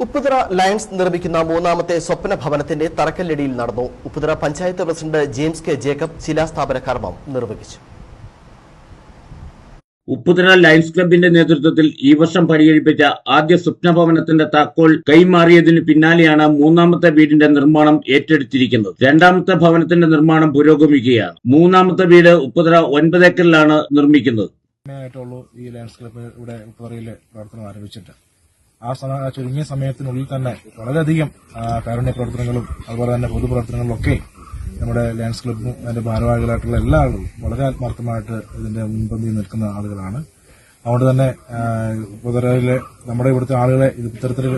Upputhara lions നിർമ്മിക്കുന്ന മൂന്നാമത്തെ സ്വപ്ന ഭവനത്തിന്റെ തറക്കല്ലിടിയിൽ നടന്നു. Upputhara panchayat president James K Jacob ശിലാസ്ഥാപന കർമ്മം നിർവഹിച്ചു. ഉപ്പുതറ ലയൺസ് ക്ലബിന്റെ നേതൃത്വത്തിൽ ഈ വർഷം പരിഗണിപ്പിച്ച ആദ്യ സ്വപ്നഭവനത്തിന്റെ താക്കോൽ കൈമാറിയതിനു പിന്നാലെയാണ് മൂന്നാമത്തെ വീടിന്റെ നിർമ്മാണം ഏറ്റെടുത്തിരിക്കുന്നത്. രണ്ടാമത്തെ ഭവനത്തിന്റെ നിർമ്മാണം പുരോഗമിക്കുകയാണ്. മൂന്നാമത്തെ വീട് ഉപ്പുതറ 9 ഏക്കറിലാണ് നിർമ്മിക്കുന്നത്. ഈ ലയൺസ് ക്ലബ് ഇവിടെ ഉപ്പുതറയിലെ പ്രവർത്തനം ആരംഭിച്ചിട്ട് ചുരുങ്ങിയ സമയത്തിനുള്ളിൽ തന്നെ വളരെയധികം കാരുണ്യ പ്രവർത്തനങ്ങളും അതുപോലെ തന്നെ പൊതുപ്രവർത്തനങ്ങളും ഒക്കെ നമ്മുടെ ലയൺസ് ക്ലബും അതിന്റെ ഭാരവാഹികളായിട്ടുള്ള എല്ലാ ആളുകളും വളരെ ആത്മാർത്ഥമായിട്ട് ഇതിന്റെ മുൻപന്തിയിൽ നിൽക്കുന്ന ആളുകളാണ്. അതുകൊണ്ട് തന്നെ ഉപ്പുതറയിലെ നമ്മുടെ ഇവിടുത്തെ ആളുകളെ ഇത്തരത്തിൽ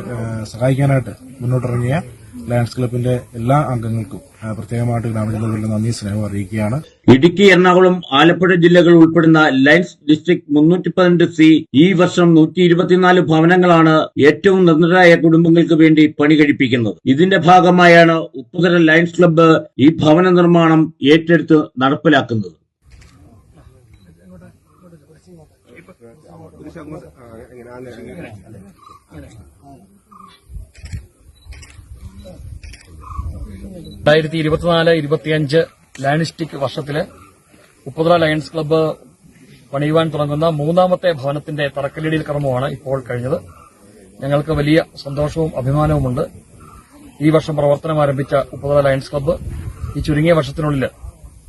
സഹായിക്കാനായിട്ട് മുന്നോട്ടിറങ്ങിയ ലയൺസ് ക്ലബിന്റെ എല്ലാ അംഗങ്ങൾക്കും പ്രത്യേകമായിട്ട് ഗ്രാമജനതകളുടെ നന്ദി സ്നേഹം അറിയിക്കുകയാണ്. ഇടുക്കി, എറണാകുളം, ആലപ്പുഴ ജില്ലകൾ ഉൾപ്പെടുന്ന ലയൺസ് ഡിസ്ട്രിക്ട് 318C ഈ വർഷം 124 ഭവനങ്ങളാണ് ഏറ്റവും നിർധനരായ കുടുംബങ്ങൾക്ക് വേണ്ടി പണി കഴിപ്പിക്കുന്നത്. ഇതിന്റെ ഭാഗമായാണ് ഉപ്പുതറ ലയൺസ് ക്ലബ്ബ് ഈ ഭവന നിർമ്മാണം ഏറ്റെടുത്ത് നടപ്പിലാക്കുന്നത്. രണ്ടായിരത്തി 24-25 ലയണിസ്റ്റിക് വർഷത്തില് ഉപ്പുതറ ലയൺസ് ക്ലബ്ബ് പണിയുവാൻ തുടങ്ങുന്ന മൂന്നാമത്തെ ഭവനത്തിന്റെ തറക്കല്ലിടിയിൽ കർമ്മമാണ് ഇപ്പോൾ കഴിഞ്ഞത്. ഞങ്ങൾക്ക് വലിയ സന്തോഷവും അഭിമാനവുമുണ്ട്. ഈ വർഷം പ്രവർത്തനം ആരംഭിച്ച ഉപ്പുതറ ലയൺസ് ക്ലബ്ബ് ഈ ചുരുങ്ങിയ വർഷത്തിനുള്ളിൽ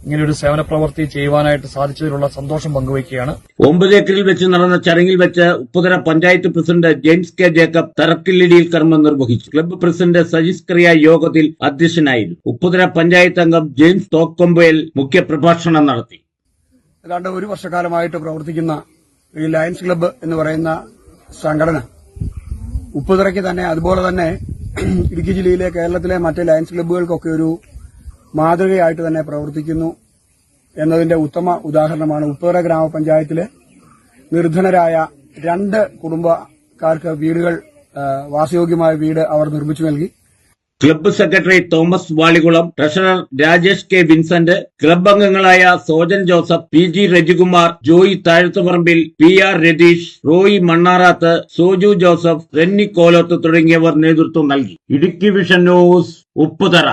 ഇങ്ങനെയൊരു സേവന പ്രവൃത്തി ചെയ്യുവാനായിട്ട് സാധിച്ചതിലുള്ള സന്തോഷം പങ്കുവയ്ക്കുകയാണ്. 9 ഏക്കറിൽ വെച്ച് നടന്ന ചടങ്ങിൽ വെച്ച് Upputhara panchayat president James K Jacob തറക്കല്ലിടിയിൽ കർമ്മം നിർവഹിച്ചു. ക്ലബ്ബ് പ്രസിഡന്റ് സജീസ് കറിയ യോഗത്തിൽ അധ്യക്ഷനായിരുന്നു. ഉപ്പുതറ പഞ്ചായത്ത് അംഗം ജെയിംസ് തോക്കൊമ്പയിൽ മുഖ്യപ്രഭാഷണം നടത്തി. ഏതാണ്ട് 1 വർഷക്കാലമായിട്ട് പ്രവർത്തിക്കുന്ന ഈ ലയൺസ് ക്ലബ്ബ് എന്ന് പറയുന്ന സംഘടന ഉപ്പുതറയ്ക്ക് തന്നെ അതുപോലെ തന്നെ ഇടുക്കി ജില്ലയിലെ കേരളത്തിലെ മറ്റ് ലയൺസ് ക്ലബ്ബുകൾക്കൊക്കെ ഒരു മാതൃകയായിട്ട് തന്നെ പ്രവർത്തിക്കുന്നു എന്നതിന്റെ ഉത്തമ ഉദാഹരണമാണ് ഉപ്പുതറ ഗ്രാമപഞ്ചായത്തിലെ നിർധനരായ 2 കുടുംബക്കാർക്ക് വീടുകൾ വാസയോഗ്യമായ വീട് അവർ നിർമ്മിച്ചു നൽകി. Club secretary Thomas Valikulam, treasurer Rajesh K Vincent, club അംഗങ്ങളായ Sojan Joseph, PG Rajikumar, Joy Thazhathuparambil, PR Ratheesh, Roy Mannarath, Soju Joseph, Renny Koloth തുടങ്ങിയവർ നേതൃത്വം നൽകി. Idukki vision news, Upputhara.